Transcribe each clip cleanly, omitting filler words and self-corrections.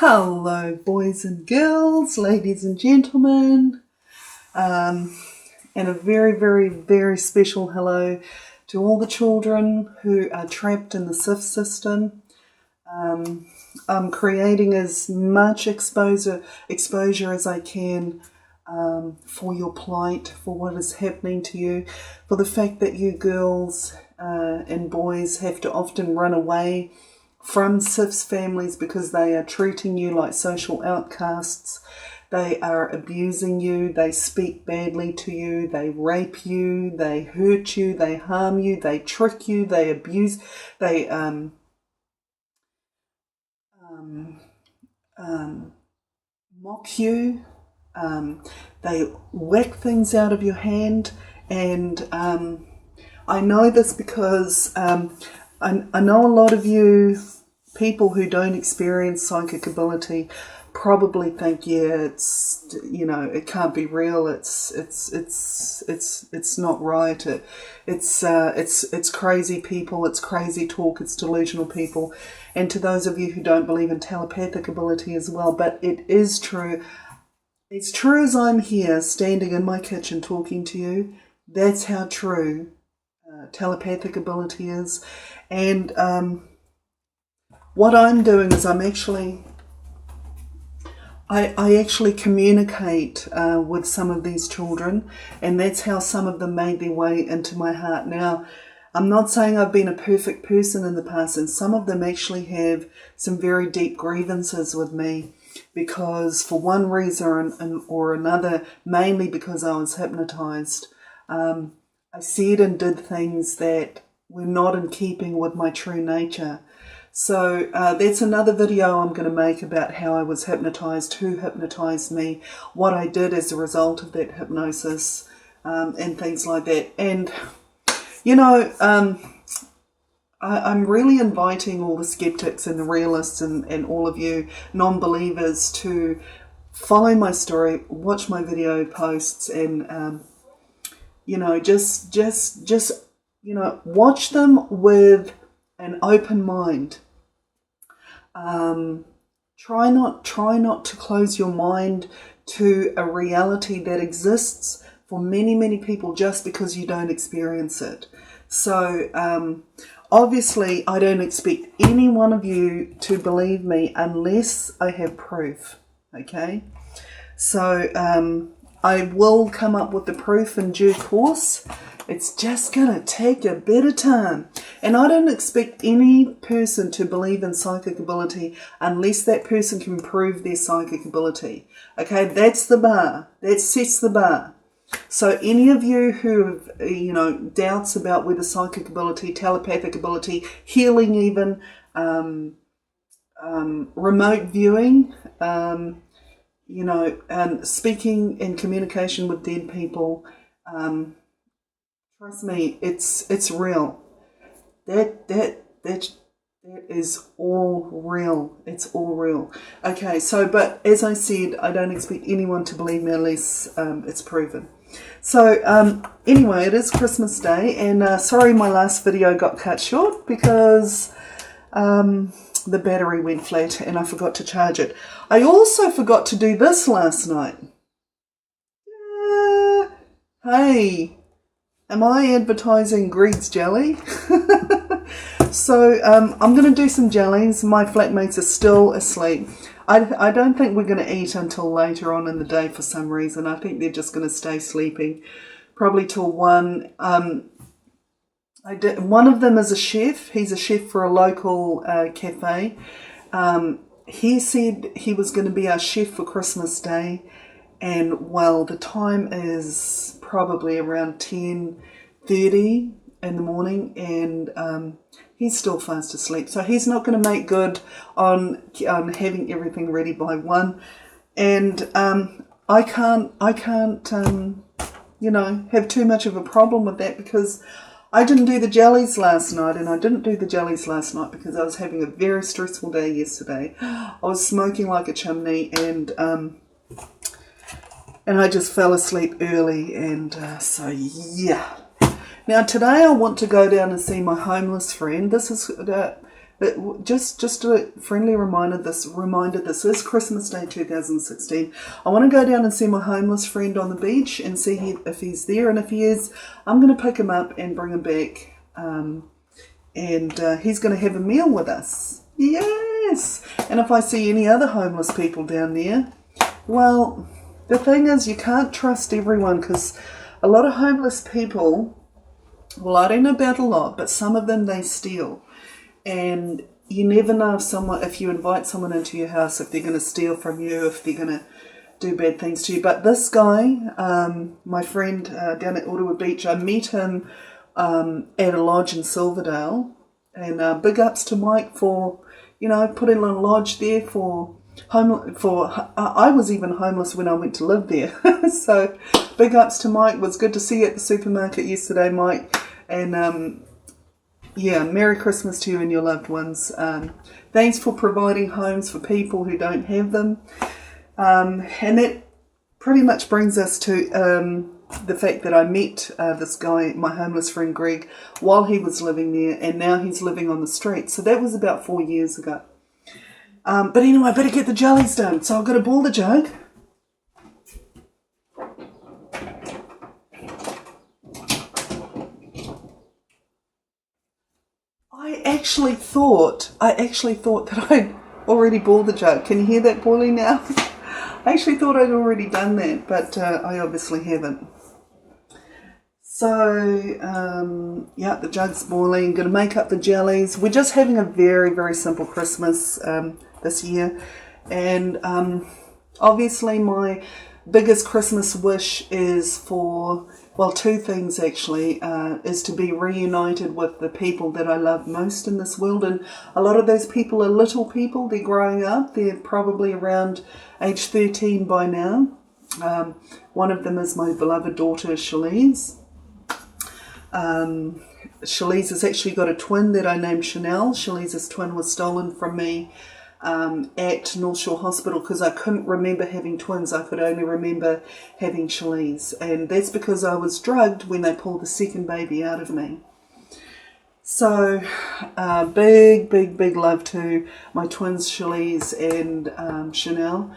Hello, boys and girls, ladies and gentlemen, and a very, very, very special hello to all the children who are trapped in the SIF system. I'm creating as much exposure as I can for your plight, for what is happening to you, for the fact that you girls and boys have to often run away from SIF's families because they are treating you like social outcasts. They are abusing you, they speak badly to you, they rape you, they hurt you, they harm you, they trick you, they abuse, they mock you, they whack things out of your hand. And I know this because I know a lot of you people who don't experience psychic ability probably think, yeah, it's, it can't be real. It's not right. It's crazy people. It's crazy talk. It's delusional people. And to those of you who don't believe in telepathic ability as well, but it is true. It's true as I'm here standing in my kitchen talking to you. That's how true telepathic ability is. And what I'm doing is I actually communicate with some of these children, and that's how some of them made their way into my heart. Now, I'm not saying I've been a perfect person in the past, and some of them actually have some very deep grievances with me because for one reason or another, mainly because I was hypnotized, I said and did things that were not in keeping with my true nature. So that's another video I'm going to make about how I was hypnotized, who hypnotized me, what I did as a result of that hypnosis, and things like that. And, I'm really inviting all the skeptics and the realists and all of you non-believers to follow my story, watch my video posts, and, just watch them with an open mind. Try not to close your mind to a reality that exists for many, many people just because you don't experience it. So obviously I don't expect any one of you to believe me unless I have proof, okay? So I will come up with the proof in due course. It's just going to take a bit of time. And I don't expect any person to believe in psychic ability unless that person can prove their psychic ability. Okay, that's the bar. That sets the bar. So any of you who have, doubts about whether psychic ability, telepathic ability, healing even, remote viewing, and speaking and communication with dead people, trust me, it's real. That is all real. It's all real. Okay, but as I said, I don't expect anyone to believe me unless it's proven. So anyway, it is Christmas Day, and sorry my last video got cut short because the battery went flat and I forgot to charge it. I also forgot to do this last night. Hey, am I advertising Gregg's Jelly? So I'm going to do some jellies. My flatmates are still asleep. I don't think we're going to eat until later on in the day for some reason. I think they're just going to stay sleeping, probably till 1. One of them is a chef. He's a chef for a local cafe. He said he was going to be our chef for Christmas Day. And, well, the time is probably around 10:30 in the morning, and he's still fast asleep. So he's not going to make good on having everything ready by 1. And I can't have too much of a problem with that because I didn't do the jellies last night, and I didn't do the jellies last night because I was having a very stressful day yesterday. I was smoking like a chimney, and I just fell asleep early, and so yeah. Now today I want to go down and see my homeless friend. This is Just a friendly reminder. This is Christmas Day 2016. I want to go down and see my homeless friend on the beach and see if he's there. And if he is, I'm going to pick him up and bring him back. And he's going to have a meal with us. Yes! And if I see any other homeless people down there, well, the thing is, you can't trust everyone, because a lot of homeless people, well, I don't know about a lot, but some of them, they steal. And you never know if you invite someone into your house, if they're going to steal from you, if they're going to do bad things to you. But this guy, my friend down at Ottawa Beach, I met him at a lodge in Silverdale. And big ups to Mike for, putting a lodge there I was even homeless when I went to live there. So big ups to Mike. It was good to see you at the supermarket yesterday, Mike. And Merry Christmas to you and your loved ones. Thanks for providing homes for people who don't have them. And that pretty much brings us to the fact that I met this guy, my homeless friend Greg, while he was living there, and now he's living on the street. So that was about 4 years ago. But anyway, I better get the jellies done. So I've got to boil the jug. I actually thought that I'd already boiled the jug. Can you hear that boiling now? I actually thought I'd already done that, but I obviously haven't. So, the jug's boiling. Going to make up the jellies. We're just having a very, very simple Christmas this year. And obviously my biggest Christmas wish is for, well, two things actually, is to be reunited with the people that I love most in this world. And a lot of those people are little people. They're growing up. They're probably around age 13 by now. One of them is my beloved daughter, Shalise. Shalise has actually got a twin that I named Chanel. Shalise's twin was stolen from me at North Shore Hospital because I couldn't remember having twins. I could only remember having Shalise, and that's because I was drugged when they pulled the second baby out of me. So big love to my twins Shalise and Chanel.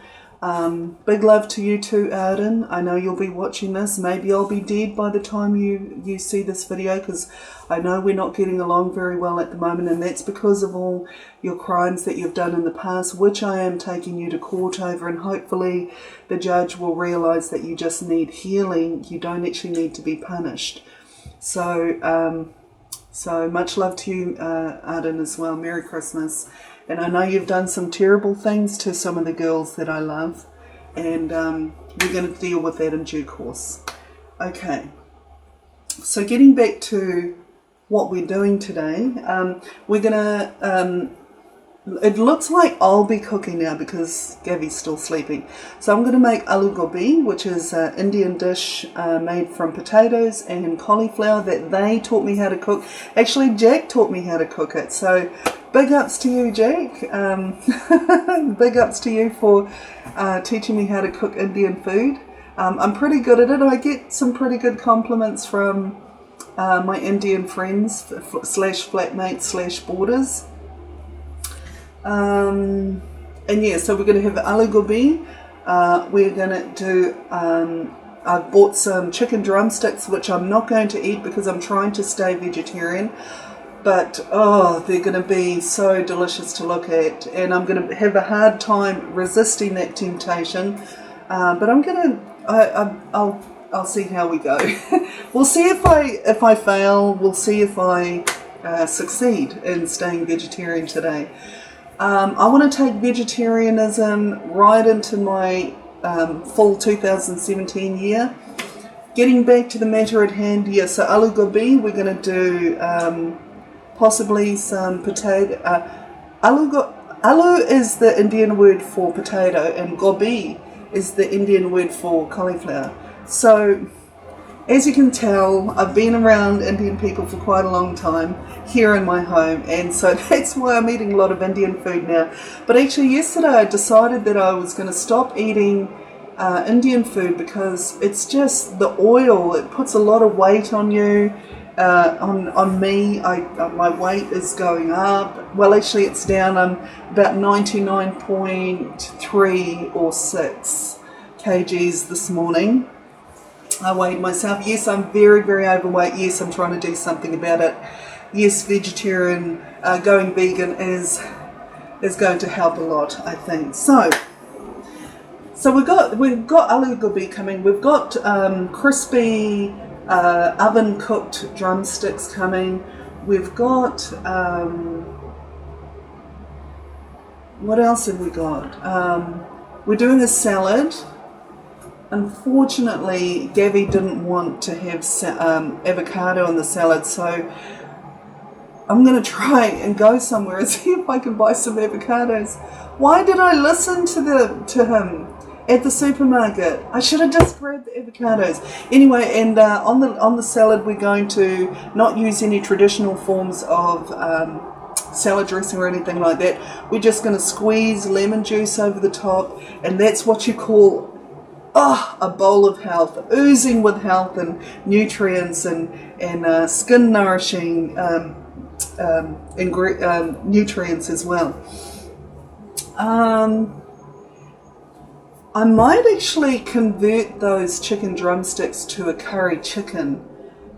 Big love to you too, Arden. I know you'll be watching this. Maybe I'll be dead by the time you see this video, because I know we're not getting along very well at the moment, and that's because of all your crimes that you've done in the past, which I am taking you to court over, and hopefully the judge will realise that you just need healing. You don't actually need to be punished. So much love to you, Arden, as well. Merry Christmas. And I know you've done some terrible things to some of the girls that I love. And we're going to deal with that in due course. Okay. So getting back to what we're doing today. We're going to... it looks like I'll be cooking now because Gavi's still sleeping. So I'm going to make aloo gobi, which is an Indian dish made from potatoes and cauliflower that they taught me how to cook. Actually, Jack taught me how to cook it. So big ups to you, Jack. Big ups to you for teaching me how to cook Indian food. I'm pretty good at it. I get some pretty good compliments from my Indian friends / flatmates / boarders. And yeah, so we're going to have aloo gobi. We're going to do, I've bought some chicken drumsticks, which I'm not going to eat because I'm trying to stay vegetarian. But, oh, they're going to be so delicious to look at. And I'm going to have a hard time resisting that temptation. But I'm going to, I'll see how we go. We'll see if I fail. We'll see if I succeed in staying vegetarian today. I want to take vegetarianism right into my full 2017 year. Getting back to the matter at hand, yeah, so aloo gobi, we're going to do possibly some potato. Aloo is the Indian word for potato, and gobi is the Indian word for cauliflower. So, as you can tell, I've been around Indian people for quite a long time here in my home, and so that's why I'm eating a lot of Indian food now. But actually yesterday I decided that I was going to stop eating Indian food because it's just the oil. It puts a lot of weight on you, on me. My weight is going up. Well, actually, it's down. I'm about 99.3 or 6 kgs this morning. I weighed myself. Yes, I'm very, very overweight. Yes, I'm trying to do something about it. Yes, vegetarian, going vegan is going to help a lot, I think. So we've got aloo gobi coming. We've got crispy oven cooked drumsticks coming. We've got what else have we got? We're doing a salad. Unfortunately, Gavi didn't want to have avocado in the salad, so I'm going to try and go somewhere and see if I can buy some avocados. Why did I listen to him at the supermarket? I should have just grabbed the avocados. Anyway, and on the salad, we're going to not use any traditional forms of salad dressing or anything like that. We're just going to squeeze lemon juice over the top, and that's what you call a bowl of health, oozing with health and nutrients and skin nourishing nutrients as well. I might actually convert those chicken drumsticks to a curry chicken.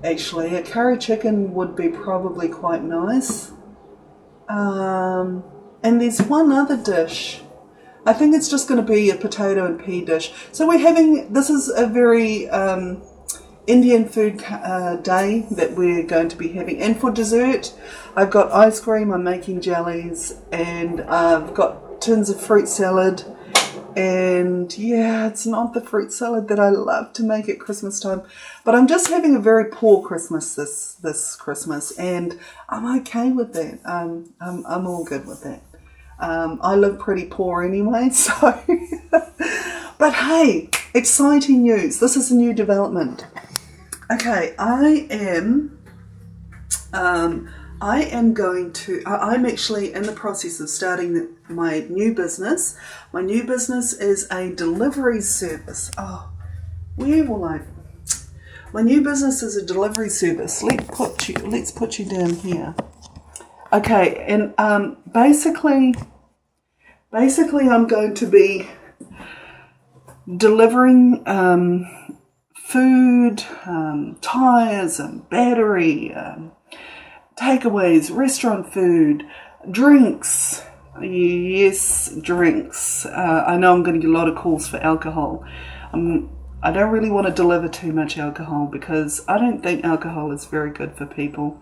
Actually, a curry chicken would be probably quite nice. And there's one other dish. I think it's just going to be a potato and pea dish. So this is a very Indian food day that we're going to be having. And for dessert, I've got ice cream, I'm making jellies, and I've got tins of fruit salad. And yeah, it's not the fruit salad that I love to make at Christmas time, but I'm just having a very poor Christmas this Christmas, and I'm okay with that. I'm all good with that. I live pretty poor anyway, so. But hey, exciting news. This is a new development. Okay, I'm actually in the process of starting my new business. My new business is a delivery service. My new business is a delivery service. Let's put you down here. Okay, and basically I'm going to be delivering food, tires and battery, takeaways, restaurant food, drinks. Yes, drinks. I know I'm going to get a lot of calls for alcohol. I don't really want to deliver too much alcohol because I don't think alcohol is very good for people.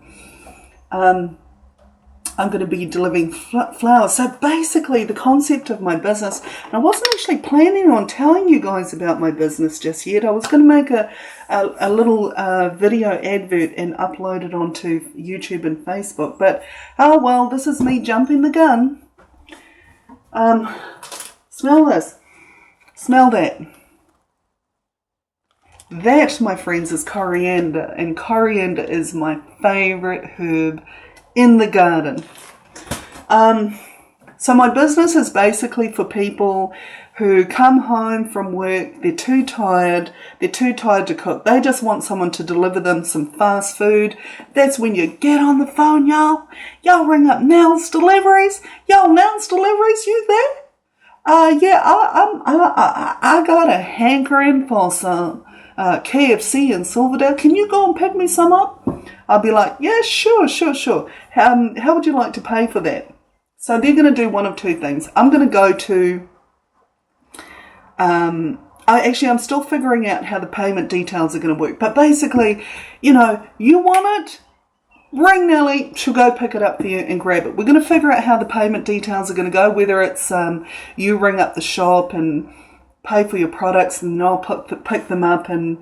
I'm going to be delivering flowers. So basically the concept of my business, and I wasn't actually planning on telling you guys about my business just yet. I was going to make a little video advert and upload it onto YouTube and Facebook. But, oh well, this is me jumping the gun. Smell this. Smell that. That, my friends, is coriander. And coriander is my favourite herb in the garden. So my business is basically for people who come home from work, they're too tired to cook. They just want someone to deliver them some fast food. That's when you get on the phone, y'all. Y'all ring up Nels Deliveries. Yo, Nels Deliveries, you there? I got a hankering for some KFC in Silverdale. Can you go and pick me some up? I'll be like, yeah, sure. How would you like to pay for that? So they're going to do one of two things. I'm going to go to, I'm still figuring out how the payment details are going to work. But basically, you want it, ring Nellie, she'll go pick it up for you and grab it. We're going to figure out how the payment details are going to go, whether it's you ring up the shop and pay for your products and I'll pick them up and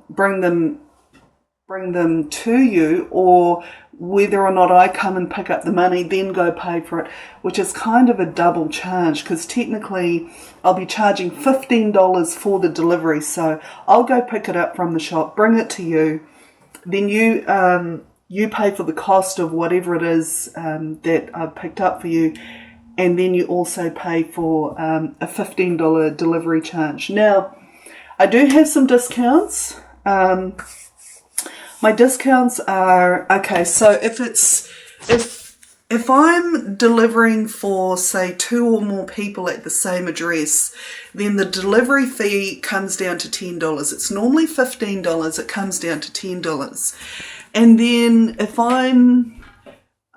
bring them to you, or whether or not I come and pick up the money, then go pay for it, which is kind of a double charge because technically I'll be charging $15 for the delivery. So I'll go pick it up from the shop, bring it to you, then you pay for the cost of whatever it is that I've picked up for you, and then you also pay for a $15 delivery charge. Now, I do have some discounts. My discounts are, okay, so if I'm delivering for, say, 2 or more people at the same address, then the delivery fee comes down to $10. It's normally $15. It comes down to $10. And then if I'm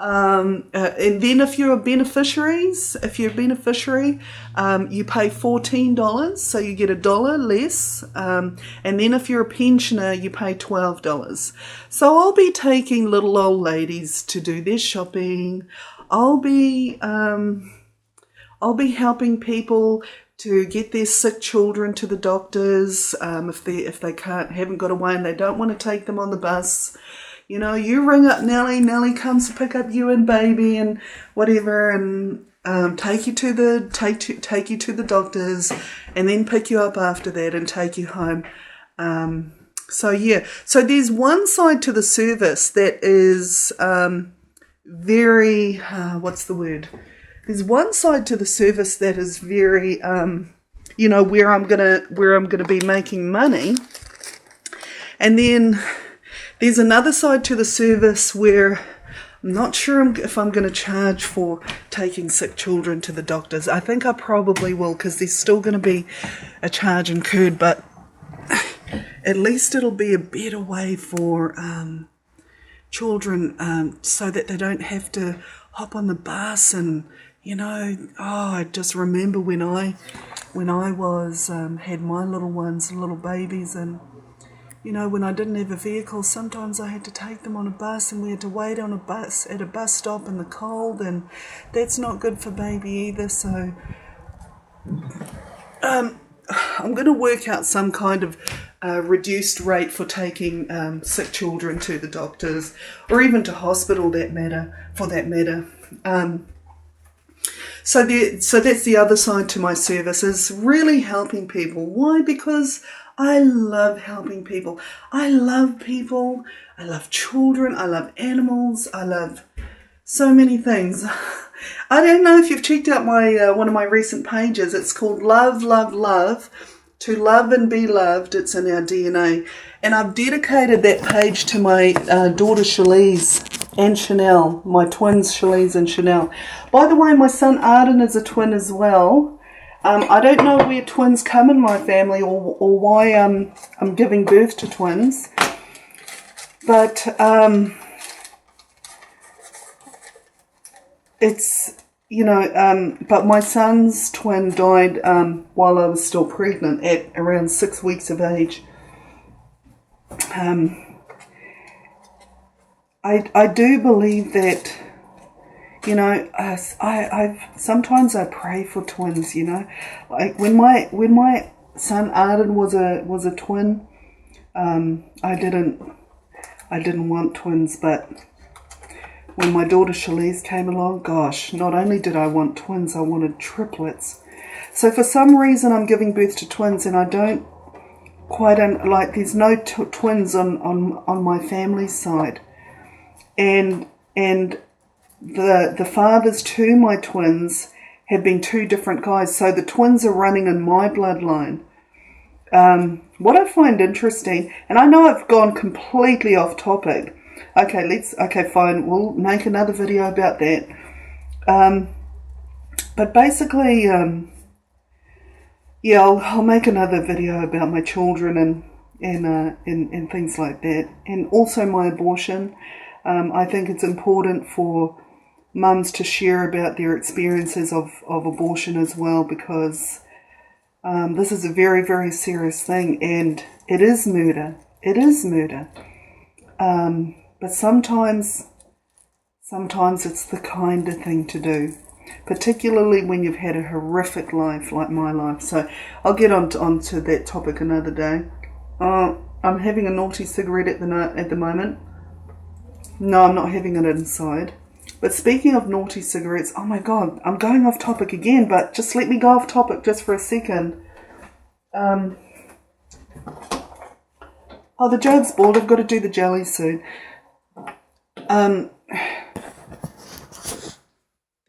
and then if you're a beneficiary, you pay $14, so you get $1 less. And then if you're a pensioner, you pay $12. So I'll be taking little old ladies to do their shopping. I'll be helping people to get their sick children to the doctors if they haven't got away and they don't want to take them on the bus. You know, you ring up Nellie. Nellie comes to pick up you and baby and whatever, and take you to the doctors, and then pick you up after that and take you home. So yeah, so there's one side to the service that is very what's the word? There's one side to the service that is very you know, where I'm gonna be making money, and then there's another side to the service where I'm not sure if I'm going to charge for taking sick children to the doctors. I think I probably will, because there's still going to be a charge incurred, but at least it'll be a better way for children so that they don't have to hop on the bus. And, you know, I just remember when I was had my little ones, little babies, and you know, when I didn't have a vehicle, sometimes I had to take them on a bus, and we had to wait on a bus at a bus stop in the cold, and that's not good for baby either. So I'm going to work out some kind of reduced rate for taking sick children to the doctors, or even to hospital, for that matter. So that's the other side to my service, is really helping people. Why? Because I love helping people. I love people. I love children. I love animals. I love so many things. I don't know if you've checked out my one of my recent pages. It's called Love, Love, Love. To love and be loved. It's in our DNA. And I've dedicated that page to my daughter Shalise and Chanel, my twins Shalise and Chanel. By the way, my son Arden is a twin as well. I don't know where twins come in my family, or why I'm giving birth to twins, but it's, you know, but my son's twin died while I was still pregnant at around 6 weeks of age. I do believe that, you know, sometimes I pray for twins. You know, like when my son Arden was a twin, I didn't want twins, but when my daughter Shalise came along, gosh, not only did I want twins, I wanted triplets. So for some reason, I'm giving birth to twins, and I don't quite like. There's no twins on my family side, and the fathers to my twins have been 2 different guys, so the twins are running in my bloodline. What I find interesting, and I know I've gone completely off topic. Okay, fine, we'll make another video about that. But basically, yeah, I'll make another video about my children and things like that, and also my abortion. I think it's important for mums to share about their experiences of abortion as well, because this is a very, very serious thing, and it is murder. It is murder. But sometimes it's the kinder thing to do, particularly when you've had a horrific life like my life. So I'll get onto that topic another day. I'm having a naughty cigarette at the moment. No, I'm not having it inside. But speaking of naughty cigarettes, oh my God, I'm going off topic again, but just let me go off topic just for a second. Oh, the jug's bald. I've got to do the jelly soon. There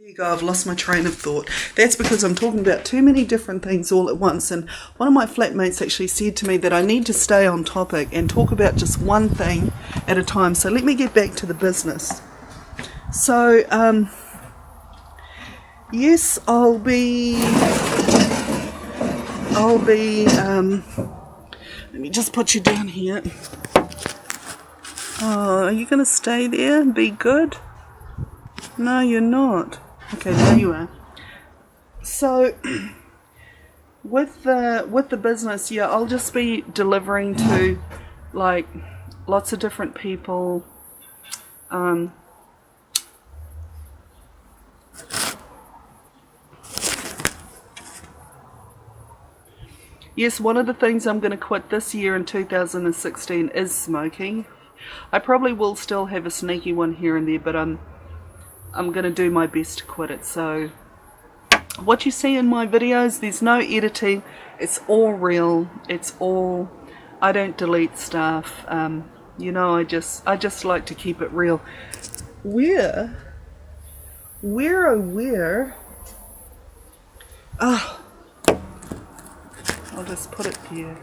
you go, I've lost my train of thought. That's because I'm talking about too many different things all at once, and one of my flatmates actually said to me that I need to stay on topic and talk about just one thing at a time. So let me get back to the business. So yes, I'll be let me just put you down here. Oh, are you going to stay there and be good? No, you're not. Okay, there you are. So, with the business, yeah, I'll just be delivering to, like, lots of different people. Yes, one of the things I'm going to quit this year in 2016 is smoking. I probably will still have a sneaky one here and there, but I'm going to do my best to quit it. So what you see in my videos, there's no editing. It's all real. It's all, I don't delete stuff. You know, I just like to keep it real. Where? Oh, I'll just put it here.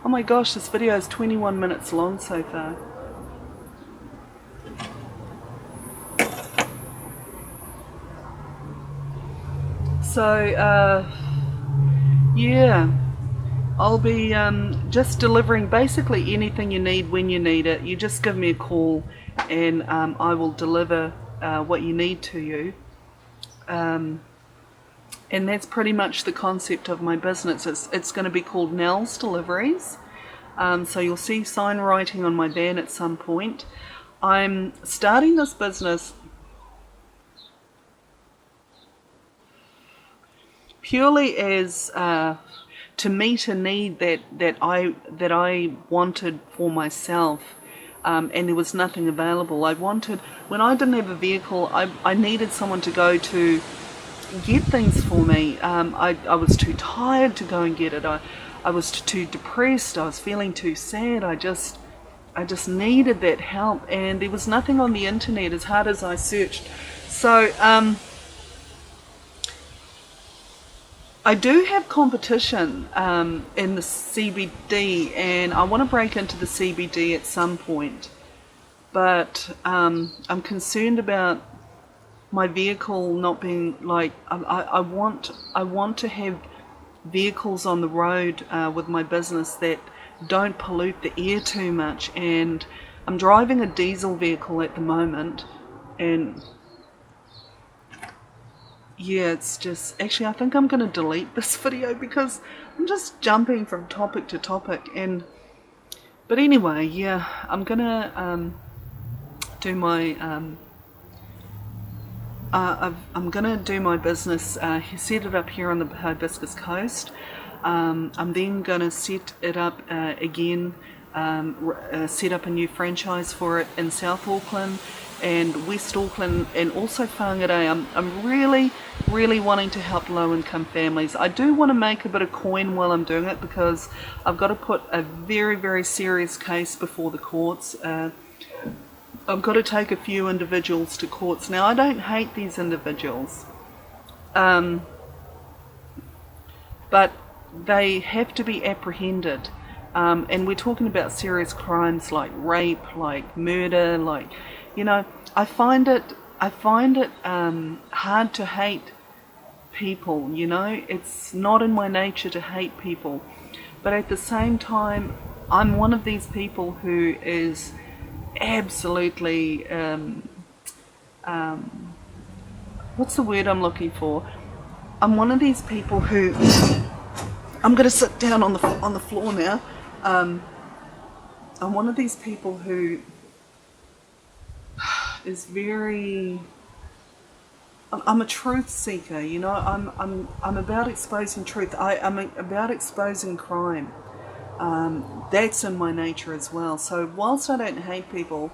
Oh my gosh, this video is 21 minutes long so far. So, yeah, I'll be just delivering basically anything you need when you need it. You just give me a call and I will deliver what you need to you. And that's pretty much the concept of my business. It's going to be called Nell's Deliveries. So you'll see sign writing on my van at some point. I'm starting this business purely as to meet a need that I wanted for myself, and there was nothing available. I wanted, when I didn't have a vehicle, I needed someone to go to get things for me. I was too tired to go and get it. I was too depressed. I was feeling too sad. I just needed that help, and there was nothing on the internet as hard as I searched. So I do have competition in the CBD, and I want to break into the CBD at some point, but I'm concerned about my vehicle not being like, I want to have vehicles on the road with my business that don't pollute the air too much, and I'm driving a diesel vehicle at the moment, and yeah, it's just, actually I think I'm going to delete this video because I'm just jumping from topic to topic. But anyway, yeah, I'm going to do my I'm going to do my business, set it up here on the Hibiscus Coast. I'm then going to set it up again, set up a new franchise for it in South Auckland and West Auckland, and also Whangarei. I'm really wanting to help low-income families. I do want to make a bit of coin while I'm doing it, because I've got to put a very serious case before the courts. I've got to take a few individuals to courts. Now, I don't hate these individuals, but they have to be apprehended. And we're talking about serious crimes like rape, like murder, like, you know, I find it hard to hate people, you know. It's not in my nature to hate people, but at the same time, I'm one of these people who is absolutely what's the word I'm looking for? I'm one of these people who, I'm going to sit down on the floor now. I'm one of these people who is very, I'm a truth seeker, you know. I'm about exposing truth. I'm about exposing crime. That's in my nature as well. So whilst I don't hate people,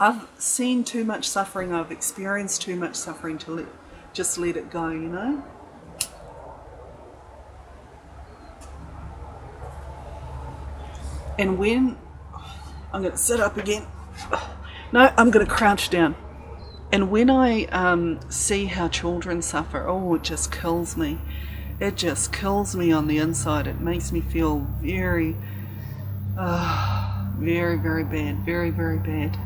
I've seen too much suffering, I've experienced too much suffering to just let it go, you know. And when, I'm going to sit up again, No, I'm going to crouch down. And when I see how children suffer, oh, it just kills me. It just kills me on the inside. It makes me feel very, very, very bad. Very, very bad.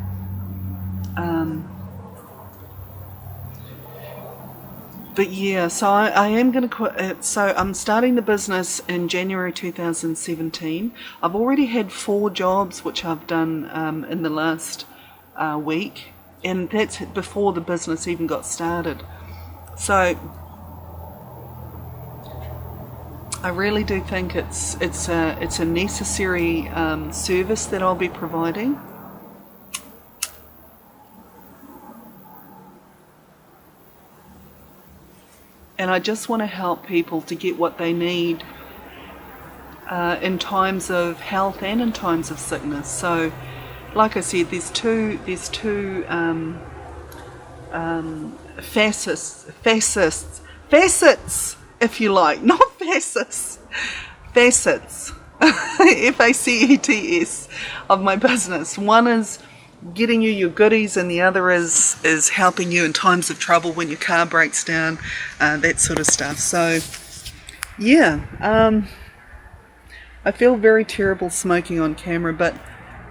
But yeah, so I am going to quit. So I'm starting the business in January 2017. I've already had 4 jobs, which I've done in the last week. And that's before the business even got started. So I really do think it's a necessary service that I'll be providing. And I just want to help people to get what they need in times of health and in times of sickness. So, like I said, there's two facets, if you like, not facets, facets, FACETS of my business. One is getting you your goodies, and the other is helping you in times of trouble when your car breaks down, that sort of stuff. So yeah, I feel very terrible smoking on camera, but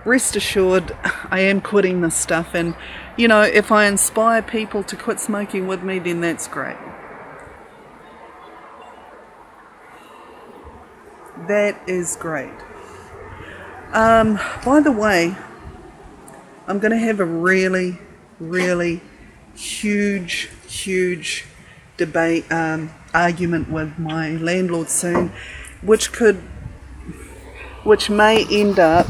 rest assured I am quitting this stuff, and you know, if I inspire people to quit smoking with me, then that's great. That is great. By the way, I'm going to have a really, really huge debate, argument with my landlord soon, which may end up